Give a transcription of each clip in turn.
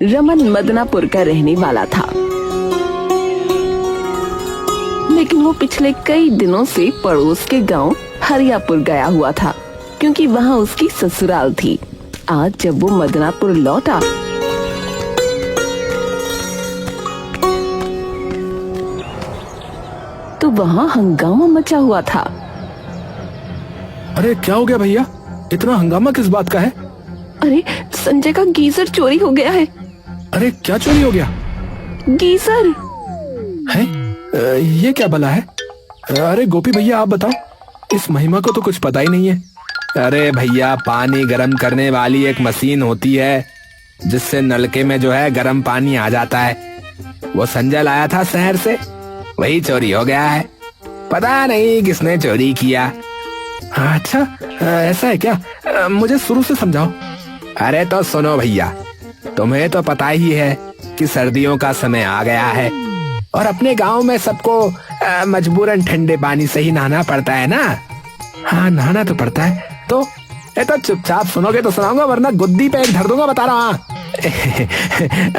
रमन मदनापुर का रहने वाला था, लेकिन वो पिछले कई दिनों से पड़ोस के गांव हरियापुर गया हुआ था, क्योंकि वहाँ उसकी ससुराल थी। आज जब वो मदनापुर लौटा तो वहाँ हंगामा मचा हुआ था। अरे क्या हो गया भैया, इतना हंगामा किस बात का है? अरे संजय का गीजर चोरी हो गया है। अरे क्या चोरी हो गया? गीजर है? ये क्या भला है? अरे गोपी भैया आप बताओ, इस महिमा को तो कुछ पता ही नहीं है। अरे भैया, पानी गर्म करने वाली एक मशीन होती है जिससे नलके में जो है गर्म पानी आ जाता है। वो संजय लाया था शहर से, वही चोरी हो गया है। पता नहीं किसने चोरी किया। अच्छा ऐसा है क्या? मुझे शुरू से समझाओ। अरे तो सुनो भैया, तुम्हें तो पता ही है कि सर्दियों का समय आ गया है और अपने गांव में सबको मजबूरन ठंडे पानी से ही नहाना पड़ता है ना। हाँ नहाना तो पड़ता है। तो चुपचाप सुनोगे तो सुनाऊंगा, वरना गुद्दी पे एक धर दूंगा, बता रहा हूँ।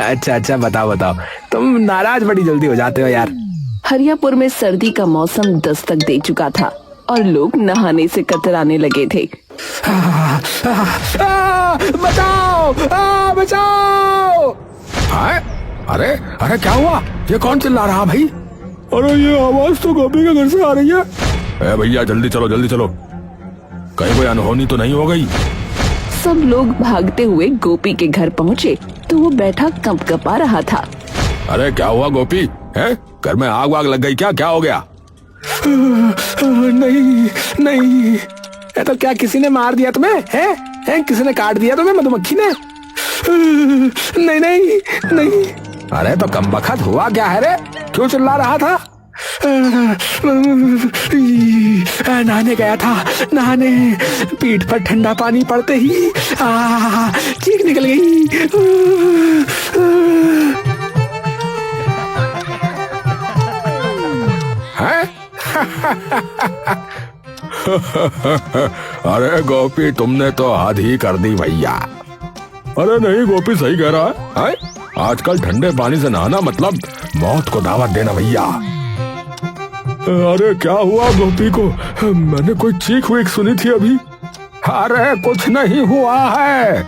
अच्छा बताओ, तुम नाराज बड़ी जल्दी हो जाते हो यार। हरियापुर में सर्दी का मौसम दस्तक दे चुका था और लोग नहाने से कतराने लगे थे। बचाओ! अरे क्या हुआ? ये कौन चिल्ला रहा भाई? अरे ये आवाज तो गोपी के घर से आ रही है। भैया जल्दी चलो, कहीं कोई अनहोनी तो नहीं हो गई? सब लोग भागते हुए गोपी के घर पहुँचे तो वो बैठा कंपकपा रहा था। अरे क्या हुआ गोपी? है घर में आग वाग लग गई क्या हो गया? नहीं। तो क्या किसी ने मार दिया तुम्हें? है किसी ने काट दिया तुम्हें, मधुमक्खी ने? नहीं। अरे तो कमबख्त हुआ क्या है रे? क्यों चिल्ला रहा था? नहाने गया था, पीठ पर ठंडा पानी पड़ते ही चीख निकल गई। अरे गोपी, तुमने तो हद ही कर दी भैया। अरे नहीं गोपी, सही कह रहा है? आजकल ठंडे पानी से नहाना मतलब मौत को दावत देना भैया। अरे क्या हुआ गोपी को? मैंने कोई चीख वीख सुनी थी अभी। अरे कुछ नहीं हुआ है,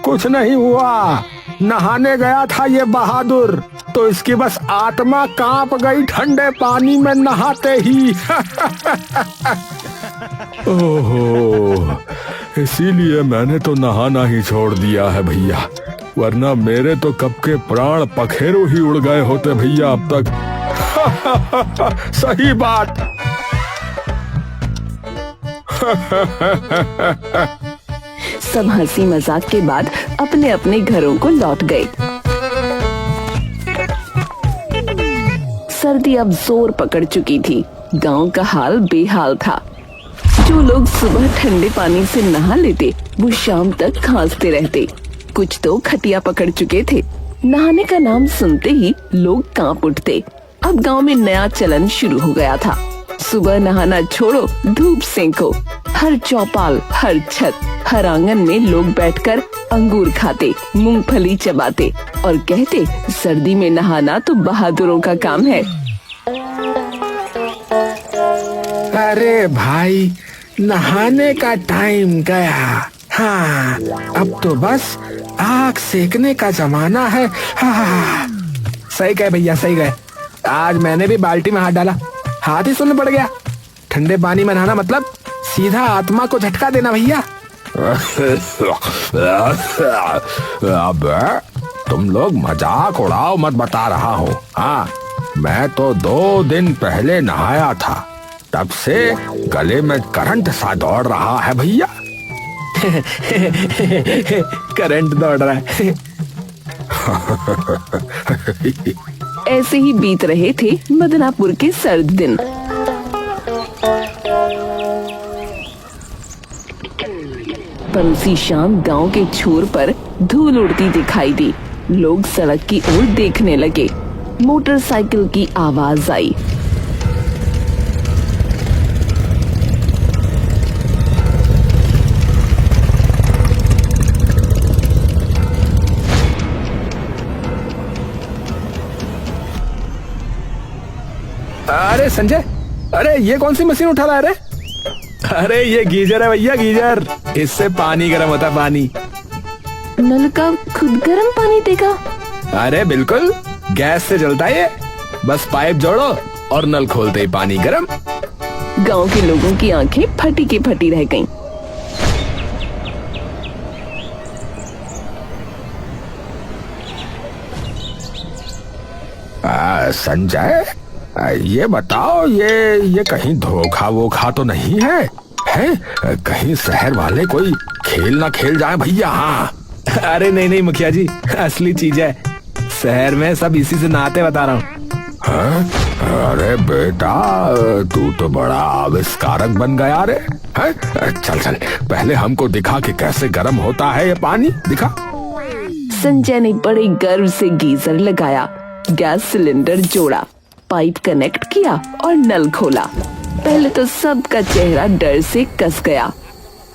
कुछ नहीं हुआ। नहाने गया था ये बहादुर, तो इसकी बस आत्मा कांप गई ठंडे पानी में नहाते ही। ओहो, इसीलिए मैंने तो नहाना ही छोड़ दिया है भैया, वरना मेरे तो कब के प्राण पखेरु ही उड़ गए होते भैया अब तक। सही बात। सब हंसी मजाक के बाद अपने अपने घरों को लौट गए। सर्दी अब जोर पकड़ चुकी थी। गांव का हाल बेहाल था। जो लोग सुबह ठंडे पानी से नहा लेते वो शाम तक खांसते रहते। कुछ तो खटिया पकड़ चुके थे। नहाने का नाम सुनते ही लोग कांप उठते। अब गांव में नया चलन शुरू हो गया था। सुबह नहाना छोड़ो, धूप सेंको। हर चौपाल, हर छत, हर आंगन में लोग बैठकर अंगूर खाते, मूंगफली चबाते और कहते सर्दी में नहाना तो बहादुरों का काम है। अरे भाई, नहाने का टाइम गया। हाँ, अब तो बस आग सेकने का जमाना है। हाँ, सही कहे भैया, सही कहे। आज मैंने भी बाल्टी में हाथ डाला, हाथ ही सुन्न पड़ गया। ठंडे पानी में नहाना मतलब सीधा आत्मा को झटका देना भैया। अब तुम लोग मजाक उड़ाओ मत, बता रहा हूँ। हाँ, मैं तो 2 दिन पहले नहाया था, तब से गले में करंट सा दौड़ रहा है भैया। करंट दौड़ रहा है। ऐसे ही बीत रहे थे मदनापुर के सर्द दिन। पर उसी शाम गांव के छोर पर धूल उड़ती दिखाई दी। लोग सड़क की ओर देखने लगे। मोटरसाइकिल की आवाज आई। अरे संजय, अरे ये कौन सी मशीन उठा रहा है रे? अरे ये गीजर है भैया, गीजर। इससे पानी गर्म होता, पानी। नल का खुद गर्म पानी देगा? अरे बिल्कुल, गैस से जलता है ये। बस पाइप जोड़ो और नल खोलते ही पानी गर्म। गांव के लोगों की आंखें फटी की फटी रह गईं। संजय, ये बताओ, ये कहीं धोखा वोखा तो नहीं है? कहीं शहर वाले कोई खेल ना खेल जाए भैया? हाँ। अरे नहीं नहीं मुखिया जी, असली चीज है। शहर में सब इसी से नहाते, बता रहा हूँ। अरे बेटा, तू तो बड़ा आविष्कारक बन गया रे। चल चल, पहले हमको दिखा कि कैसे गर्म होता है ये पानी, दिखा। संजय ने बड़े गर्व से गीजर लगाया, गैस सिलेंडर जोड़ा, पाइप कनेक्ट किया और नल खोला। पहले तो सबका चेहरा डर से कस गया,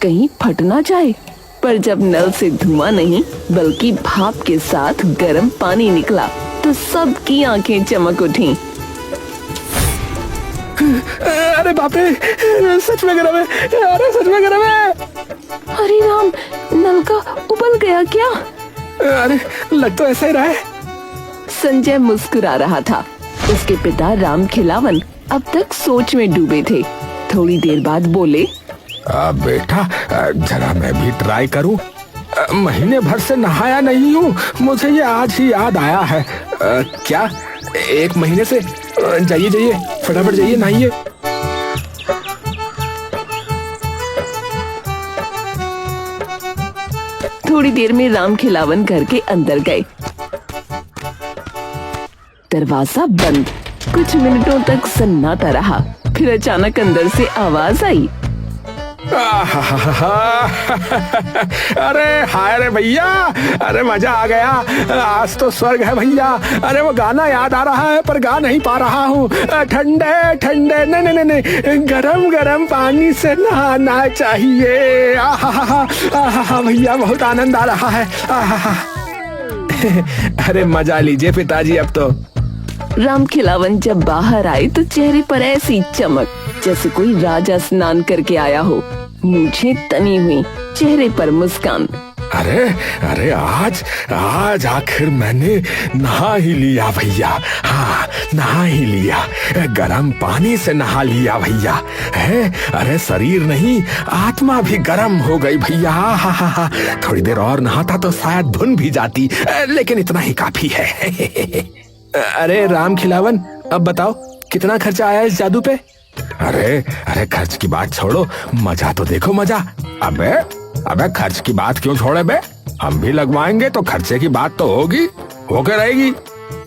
कहीं फट ना जाए। पर जब नल से धुआं नहीं बल्कि भाप के साथ गर्म पानी निकला तो सबकी आंखें चमक उठी। अरे बाप रे, सच में गर्म है। अरे सच में गर्म है। अरे राम, नल का उबल गया क्या? अरे लग तो ऐसा ही रहा है। संजय मुस्कुरा रहा था। उसके पिता राम खिलावन अब तक सोच में डूबे थे। थोड़ी देर बाद बोले, बेटा, जरा मैं भी ट्राई करूं। महीने भर से नहाया नहीं हूँ, मुझे ये आज ही याद आया है। क्या 1 महीने से? जाइए जाइए, फटाफट जाइए, नहाइए। थोड़ी देर में राम खिलावन घर के अंदर गए। दरवाजा बंद। कुछ मिनटों तक सन्नाटा रहा, फिर अचानक अंदर से आवाज आई। अरे हाय रे भैया, अरे मजा आ गया, आज तो स्वर्ग है भैया। अरे वो गाना याद आ रहा है पर गा नहीं पा रहा हूँ। ठंडे ठंडे, नहीं नहीं नहीं, गरम गरम पानी से नहाना चाहिए। आहा भैया, बहुत आनंद आ रहा है। अरे मजा लीजिए पिताजी अब तो। राम खिलावन जब बाहर आए तो चेहरे पर ऐसी चमक जैसे कोई राजा स्नान करके आया हो। मूंछें तनी हुई, चेहरे पर मुस्कान। अरे आज आखिर मैंने नहा ही लिया भैया। हाँ, नहा ही लिया, गरम पानी से नहा लिया भैया। अरे शरीर नहीं, आत्मा भी गरम हो गई भैया। हाँ, थोड़ी देर और नहाता तो शायद धुन भी जाती, लेकिन इतना ही काफी है। अरे राम खिलावन, अब बताओ कितना खर्चा आया इस जादू पे? अरे खर्च की बात छोड़ो, मजा तो देखो, मजा। अबे खर्च की बात क्यों छोड़े बे? हम भी लगवाएंगे तो खर्चे की बात तो होके रहेगी।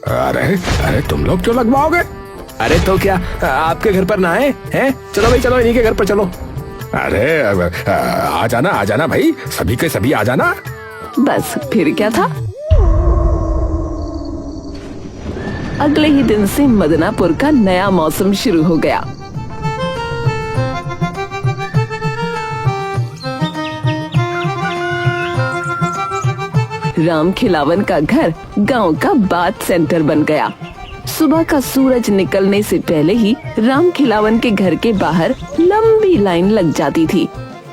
अरे तुम लोग क्यों लगवाओगे? अरे तो क्या आपके घर पर ना आए हैं? चलो भाई, चलो इन्हीं के घर पर चलो। अरे आ जाना भाई, सभी के सभी आ जाना। बस फिर क्या था। अगले ही दिन से मदनापुर का नया मौसम शुरू हो गया। राम खिलावन का घर गांव का बात सेंटर बन गया। सुबह का सूरज निकलने से पहले ही राम खिलावन के घर के बाहर लंबी लाइन लग जाती थी।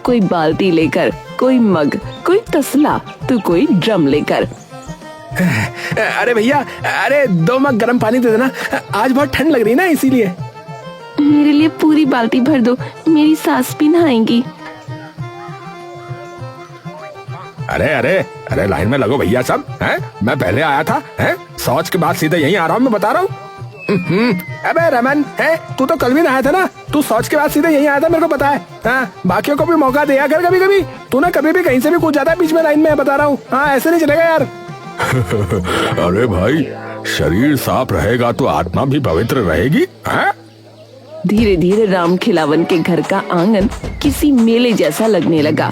कोई बाल्टी लेकर, कोई मग, कोई तसला तो कोई ड्रम लेकर। अरे भैया, अरे 2 मग गर्म पानी दे देना, आज बहुत ठंड लग रही ना, इसीलिए। मेरे लिए पूरी बाल्टी भर दो, मेरी सास भी नहाएंगी। अरे लाइन में लगो भैया सब। मैं पहले आया था, शौच के बाद सीधे यहीं आ रहा हूँ, मैं बता रहा हूँ। अबे रमन, तू तो कल भी नहाया था ना, तू शौच के बाद सीधे यहीं आया था, मेरे को पता है। बाकियों को भी मौका दिया कर कभी कभी। तू ना कभी भी कहीं से भी कूद जाता है बीच में लाइन में, बता रहा हूँ। ऐसे नहीं चलेगा यार। अरे भाई, शरीर साफ रहेगा तो आत्मा भी पवित्र रहेगी। धीरे धीरे राम खिलावन के घर का आंगन किसी मेले जैसा लगने लगा।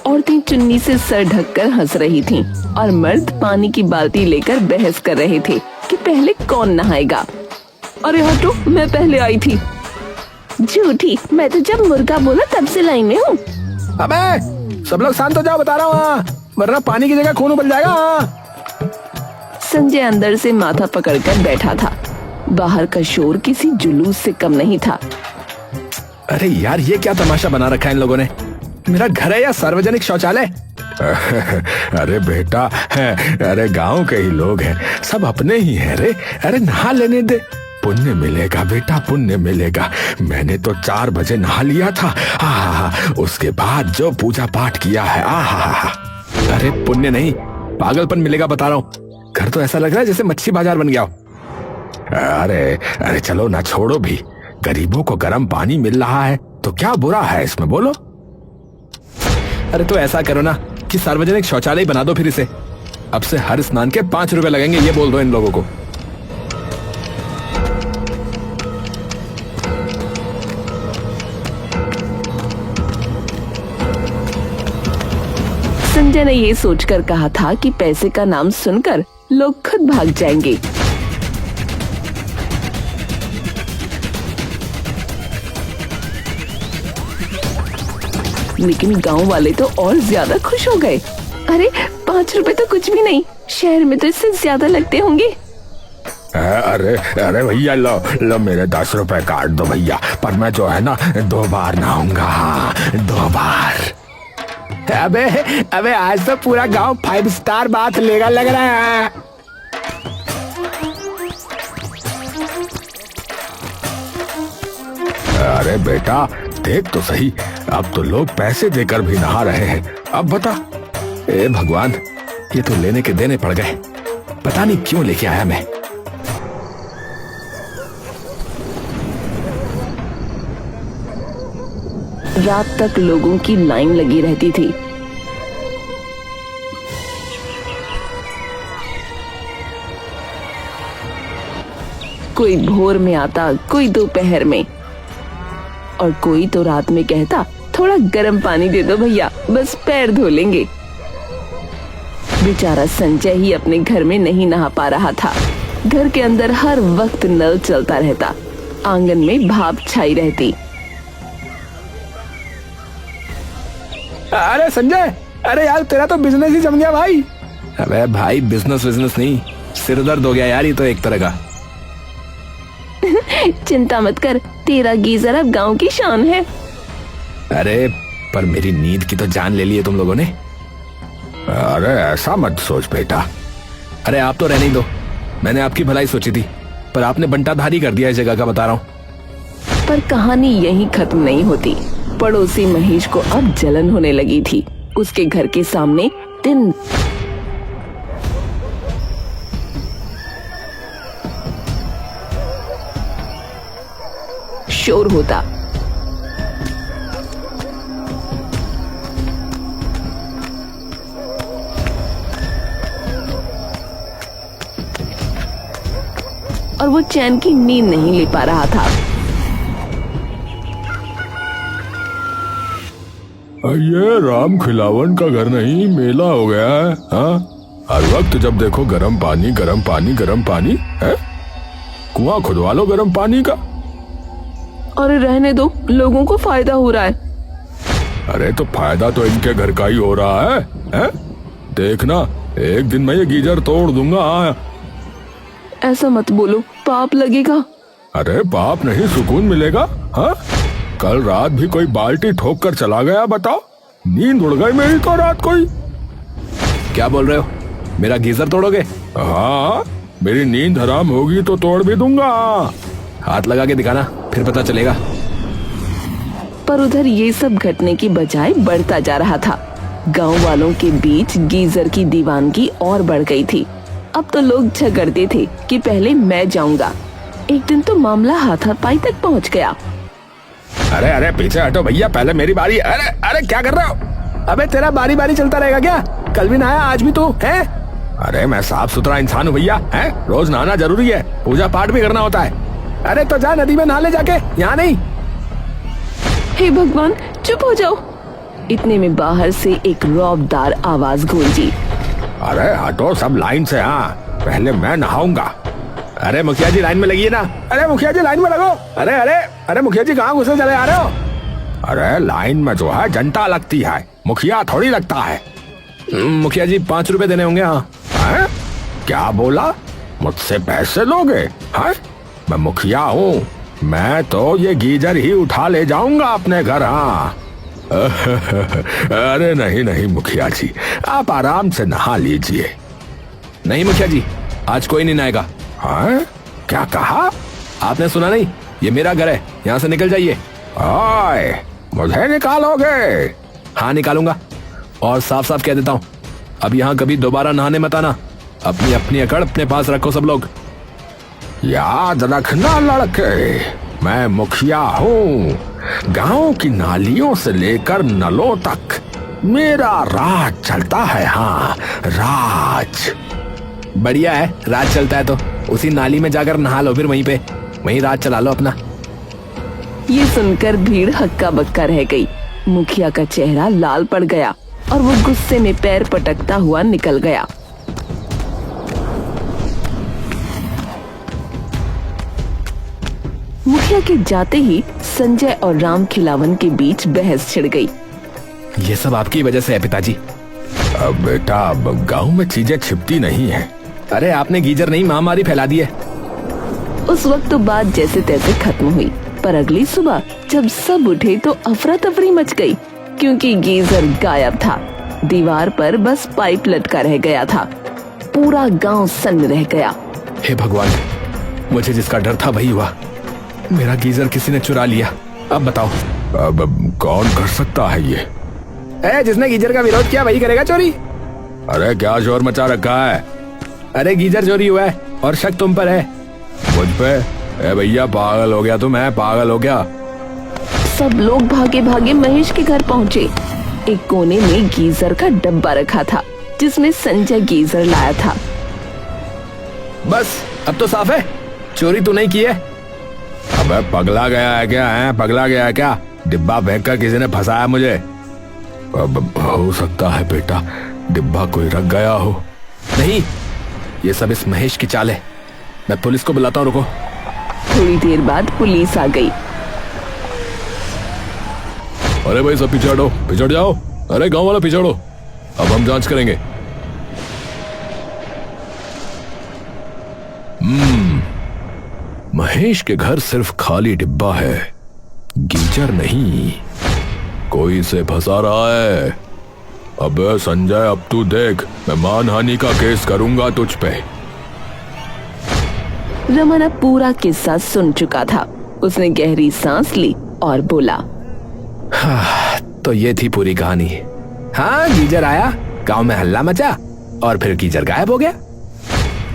औरतें चुन्नी से सर ढककर हंस रही थीं और मर्द पानी की बाल्टी लेकर बहस कर रहे थे कि पहले कौन नहाएगा। अरे हटो, मैं पहले आई थी। झूठी, मैं तो जब मुर्गा बोला तब से लाइन में हूँ। अबे सब लोग शांत हो जाओ, बता रहा हूँ, वरना पानी की जगह खून उबल जाएगा। संजय अंदर से माथा पकड़कर बैठा था। बाहर का शोर किसी जुलूस से कम नहीं था। अरे यार, ये क्या तमाशा बना रखा है इन लोगों ने? मेरा घर है या सार्वजनिक शौचालय? अरे बेटा है, अरे गांव के ही लोग हैं, सब अपने ही हैं रे। अरे नहा लेने दे, पुण्य मिलेगा बेटा, पुण्य मिलेगा। मैंने तो 4 बजे नहा लिया था। उसके बाद जो पूजा पाठ किया है, अरे पुण्य नहीं, पागलपन मिलेगा बता रहा हूँ। घर तो ऐसा लग रहा है जैसे मच्छी बाजार बन गया हो। अरे चलो ना, छोड़ो भी। गरीबों को गर्म पानी मिल रहा है तो क्या बुरा है इसमें, बोलो। अरे तो ऐसा करो ना कि सार्वजनिक शौचालय बना दो फिर इसे। अब से हर स्नान के 5 रुपए लगेंगे, ये बोल दो इन लोगों को। संजय ने ये सोचकर कहा था कि पैसे का नाम सुनकर लोग खुद भाग जाएंगे। लेकिन गांव वाले तो और ज्यादा खुश हो गए। अरे 5 रुपए तो कुछ भी नहीं, शहर में तो इससे ज्यादा लगते होंगे। अरे भैया, लो मेरे 10 रुपए काट दो भैया, पर मैं जो है ना 2 बार नहाऊंगा। 2 बार। अबे आज तो पूरा गांव 5 स्टार बात लेगा लग रहा है। अरे बेटा देख तो सही, अब तो लोग पैसे देकर भी नहा रहे हैं। अब बता। ए भगवान, ये तो लेने के देने पड़ गए। पता नहीं क्यों लेके आया मैं। रात तक लोगों की लाइन लगी रहती थी। कोई भोर में आता, कोई दोपहर में, और कोई तो रात में कहता थोड़ा गर्म पानी दे दो भैया, बस पैर धो लेंगे। बेचारा संजय ही अपने घर में नहीं नहा पा रहा था। घर के अंदर हर वक्त नल चलता रहता, आंगन में भाप छाई रहती। अरे संजय, अरे यार तेरा तो बिजनेस ही जम गया भाई। अबे भाई, बिजनेस नहीं, सिर दर्द हो गया यार, ये तो एक तरह का। चिंता मत कर, तेरा गीजर अब गांव की शान है। अरे पर मेरी नींद की तो जान ले ली है तुम लोगों ने। अरे ऐसा मत सोच बेटा। अरे आप तो रहने ही दो, मैंने आपकी भलाई सोची थी, पर आपने बंटाधारी कर दिया इस जगह का, बता रहा हूँ। पर कहानी यहीं खत्म नहीं होती। पड़ोसी महेश को अब जलन होने लगी थी। उसके घर के सामने दिन शोर होता। और वो चैन की नींद नहीं ले पा रहा था। ये राम खिलावन का घर नहीं, मेला हो गया है। हर वक्त जब देखो गर्म पानी गर्म पानी गर्म पानी है। कुआं खुदवा लो गर्म पानी का। अरे रहने दो, लोगों को फायदा हो रहा है। अरे तो फायदा तो इनके घर का ही हो रहा है? देखना, एक दिन मैं ये गीजर तोड़ दूंगा। ऐसा मत बोलो, पाप लगेगा। अरे पाप नहीं, सुकून मिलेगा। हाँ, कल रात भी कोई बाल्टी ठोक कर चला गया, बताओ। नींद उड़ गई मेरी तो रात कोई। क्या बोल रहे हो, मेरा गीजर तोड़ोगे? हाँ, मेरी नींद हराम होगी तो तोड़ भी दूंगा। हाथ लगा के दिखाना, फिर पता चलेगा। पर उधर ये सब घटने की बजाय बढ़ता जा रहा था। गांव वालों के बीच गीजर की दीवानगी और बढ़ गई थी। अब तो लोग झगड़ते थे कि पहले मैं जाऊंगा। एक दिन तो मामला हाथापाई तक पहुंच गया। अरे पीछे हटो भैया, पहले मेरी बारी। अरे क्या कर रहे हो? अबे तेरा बारी बारी चलता रहेगा क्या? कल भी नहाया, आज भी तू है? अरे मैं साफ सुथरा इंसान हूँ भैया, है? रोज नहाना जरूरी है, पूजा पाठ भी करना होता है। अरे तो जा नदी में नहा ले जाके, यहाँ नहीं। हे भगवान, चुप हो जाओ। इतने में बाहर से एक रौबदार आवाज गूंजी। अरे हटो सब लाइन से। हाँ, पहले मैं नहाऊंगा। अरे मुखिया जी लाइन में लगिए ना। अरे मुखिया जी लाइन में लगो। अरे मुखिया जी कहाँ घुसे चले आ रहे हो? अरे लाइन में जो है जनता लगती है, मुखिया थोड़ी लगता है। मुखिया जी 5 रुपए देने होंगे। हाँ। क्या बोला? मुझसे पैसे लोगे? हाँ? मैं मुखिया हूँ, मैं तो ये गीजर ही उठा ले जाऊंगा अपने घर। हाँ अरे नहीं नहीं मुखिया जी, आप आराम से नहा लीजिए। नहीं मुखिया जी, आज कोई नहीं नहाएगा। हाँ क्या कहा? आपने सुना नहीं? ये मेरा घर है, यहाँ से निकल जाइए। ओए, मुझे निकालोगे? हाँ निकालूंगा, और साफ साफ कह देता हूँ, अब यहाँ कभी दोबारा नहाने मत आना। अपनी अपनी अकड़ अपने पास रखो सब लोग। याद रखना लड़के, मैं मुखिया हूँ। गांव की नालियों से लेकर नलों तक मेरा राज चलता है। हाँ राज। बढ़िया है, राज चलता है तो उसी नाली में जाकर नहा लो, फिर वहीं राज चला लो अपना। ये सुनकर भीड़ हक्का बक्का रह गई। मुखिया का चेहरा लाल पड़ गया और वो गुस्से में पैर पटकता हुआ निकल गया। मुखिया के जाते ही संजय और राम खिलावन के बीच बहस छिड़ गई। ये सब आपकी वजह से है पिताजी। अब बेटा, अब गांव में चीजें छिपती नहीं है। अरे आपने गीजर नहीं महामारी फैला दी है। उस वक्त तो बात जैसे तैसे खत्म हुई, पर अगली सुबह जब सब उठे तो अफरा तफरी मच गई, क्योंकि गीजर गायब था। दीवार पर बस पाइप लटका रह गया था। पूरा गांव सन्न रह गया। हे भगवान, मुझे जिसका डर था वही हुआ। मेरा गीजर किसी ने चुरा लिया। अब बताओ, अब कौन कर सकता है ये? जिसने गीजर का विरोध किया वही करेगा चोरी। अरे क्या शोर मचा रखा है? अरे गीजर चोरी हुआ है और शक तुम पर है। मुझ पे? ए भैया, पागल हो गया तू? मैं पागल हो गया? सब लोग भागे भागे महेश के घर पहुँचे। एक कोने में गीजर का डब्बा रखा था, जिसमें संजय गीजर लाया था। बस अब तो साफ है, चोरी तू नहीं की है। अबे पगला गया है क्या? पगला गया है क्या? डिब्बा फेंक कर किसी ने फंसाया मुझे। अब हो सकता है बेटा, डिब्बा कोई रख गया हो। नहीं, ये सब इस महेश की चाल है। मैं पुलिस को बुलाता हूँ, रुको। थोड़ी देर बाद पुलिस आ गई। अरे भाई सब पीछे हटो, पिछड़ जाओ। अरे गांव वाला पिछड़ो, अब हम जांच करेंगे। महेश के घर सिर्फ खाली डिब्बा है, गीजर नहीं। कोई से फंसा रहा है। अबे संजय, अब तू देख, मैं मानहानि का केस करूंगा तुझ पे। रमन अब पूरा किस्सा सुन चुका था। उसने गहरी सांस ली और बोला, तो ये थी पूरी कहानी। हाँ, गीजर आया, गांव में हल्ला मचा और फिर गीजर गायब हो गया।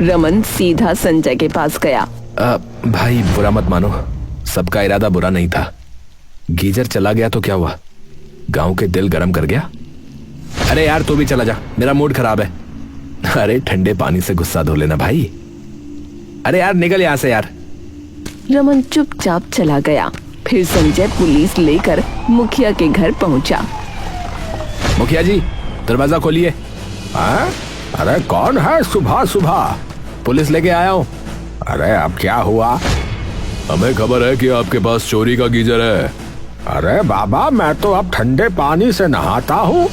रमन सीधा संजय के पास गया। भाई बुरा मत मानो, सबका इरादा बुरा नहीं था। गीजर चला गया तो क्या हुआ? गांव के दिल गरम कर गया। अरे यार तू भी चला जा, मेरा मूड खराब है। अरे ठंडे पानी से गुस्सा धो लेना भाई। अरे यार निकल यहाँ से यार। रमन चुपचाप चला गया। फिर संजय पुलिस लेकर मुखिया के घर पहुंचा। मुखिया जी, दरवाजा खोलिए। अरे कौन है सुबह सुबह? पुलिस लेके आया हूँ। अरे अब क्या हुआ? हमें खबर है कि आपके पास चोरी का गीजर है। अरे बाबा, मैं तो अब ठंडे पानी से नहाता हूँ।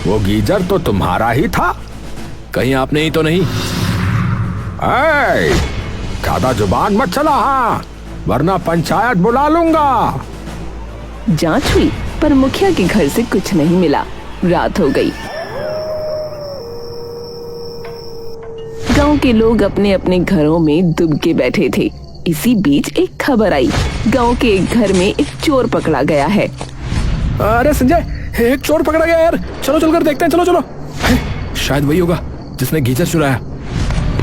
वो गीजर तो तुम्हारा ही था। कहीं आपने ही तो नहीं? ज्यादा जुबान मत चला, हाँ, वरना पंचायत बुला लूंगा। जांच हुई पर मुखिया के घर से कुछ नहीं मिला। रात हो गई। गांव के लोग अपने अपने घरों में दुबके बैठे थे। इसी बीच एक खबर आई, गांव के एक घर में एक चोर पकड़ा गया है। अरे संजय, एक चोर पकड़ा गया यार, चलो चलकर देखते हैं, चलो चलो। शायद वही होगा जिसने गीजर चुराया।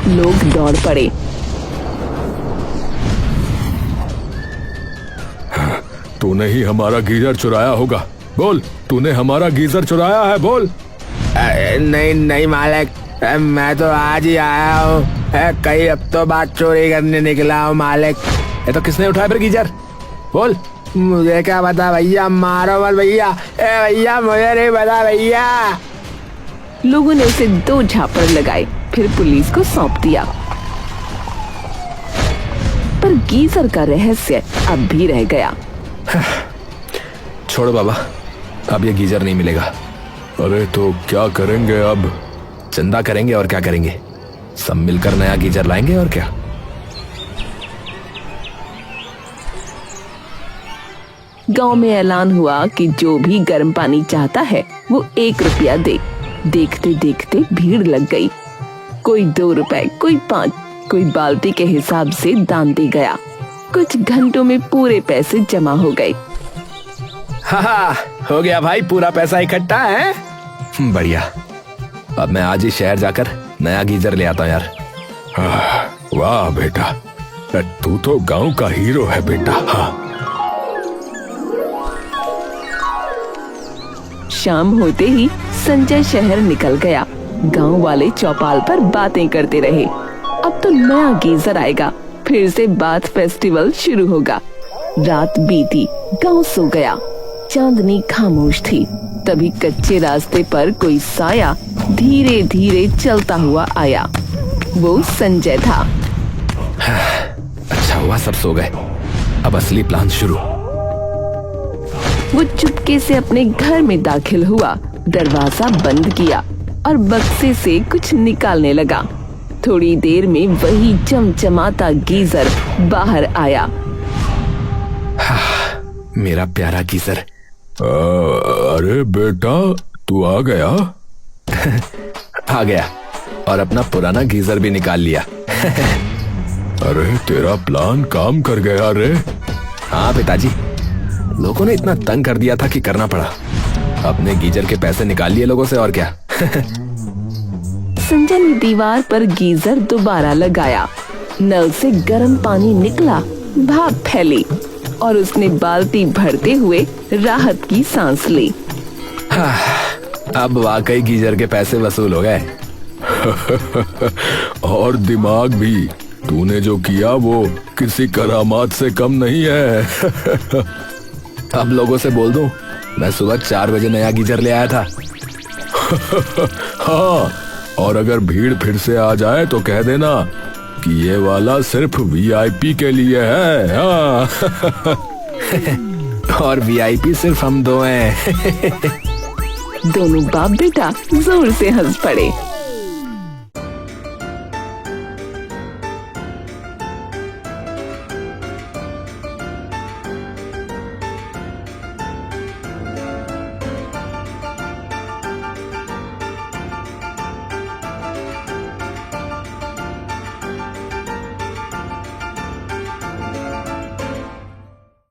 लोग दौड़ पड़े। तूने ही हमारा गीजर चुराया होगा, बोल, तूने हमारा गीजर चुराया है, बोल। नहीं नहीं मालिक, मैं तो आज ही आया हूँ। कई हफ्तों बाद चोरी करने निकला हूँ मालिक। ये तो किसने उठाया फिर गीजर? बोल। मुझे क्या पता भैया, मारो मत भैया। भैया मुझे नहीं पता भैया। लोगों ने उसे 2 झापड़ लगाए, फिर पुलिस को सौंप दिया। पर गीजर का रहस्य अब भी रह गया। छोड़ो बाबा, अब ये गीजर नहीं मिलेगा। अरे तो क्या करेंगे अब? चंदा करेंगे और क्या करेंगे, सब मिलकर नया गीजर लाएंगे और क्या। गांव में ऐलान हुआ कि जो भी गर्म पानी चाहता है वो 1 रुपया दे। देखते देखते भीड़ लग गई। कोई 2 रुपए, कोई 5, कोई बाल्टी के हिसाब से दान दे गया। कुछ घंटों में पूरे पैसे जमा हो गए। हाँ, हो गया भाई, पूरा पैसा इकट्ठा है। बढ़िया। अब मैं आज ही शहर जाकर नया गीजर ले आता हूँ यार। वाह बेटा, तू तो गांव का हीरो है बेटा। हाँ। शाम होते ही संजय शहर निकल गया। गांव वाले चौपाल पर बातें करते रहे। अब तो नया गीजर आएगा, फिर से बाथ फेस्टिवल शुरू होगा। रात बीती, गांव सो गया। चांदनी खामोश थी। तभी कच्चे रास्ते पर कोई साया धीरे धीरे चलता हुआ आया। वो संजय था। अच्छा हुआ सब सो गए, अब असली प्लान शुरू। वो चुपके से अपने घर में दाखिल हुआ, दरवाजा बंद किया और बक्से से कुछ निकालने लगा। थोड़ी देर में वही चमचमाता गीजर बाहर आया। मेरा प्यारा गीजर। अरे बेटा, तू आ गया? आ गया और अपना पुराना गीजर भी निकाल लिया। अरे तेरा प्लान काम कर गया रे। हाँ पिताजी, लोगों ने इतना तंग कर दिया था कि करना पड़ा। अपने गीजर के पैसे निकाल लिए लोगों से, और क्या। संजय ने दीवार पर गीजर दोबारा लगाया। नल से गर्म पानी निकला, भाप फैली और उसने बाल्टी भरते हुए राहत की सांस ली। अब वाकई गीजर के पैसे वसूल हो गए। और दिमाग भी, तूने जो किया वो किसी करामात से कम नहीं है। अब लोगों से बोल दूं, मैं सुबह 4 बजे नया गीजर ले आया था। हाँ, और अगर भीड़ फिर से आ जाए तो कह देना कि ये वाला सिर्फ वीआईपी के लिए है। हाँ। और वीआईपी सिर्फ हम 2 हैं। दोनों बाप बेटा जोर से हंस पड़े।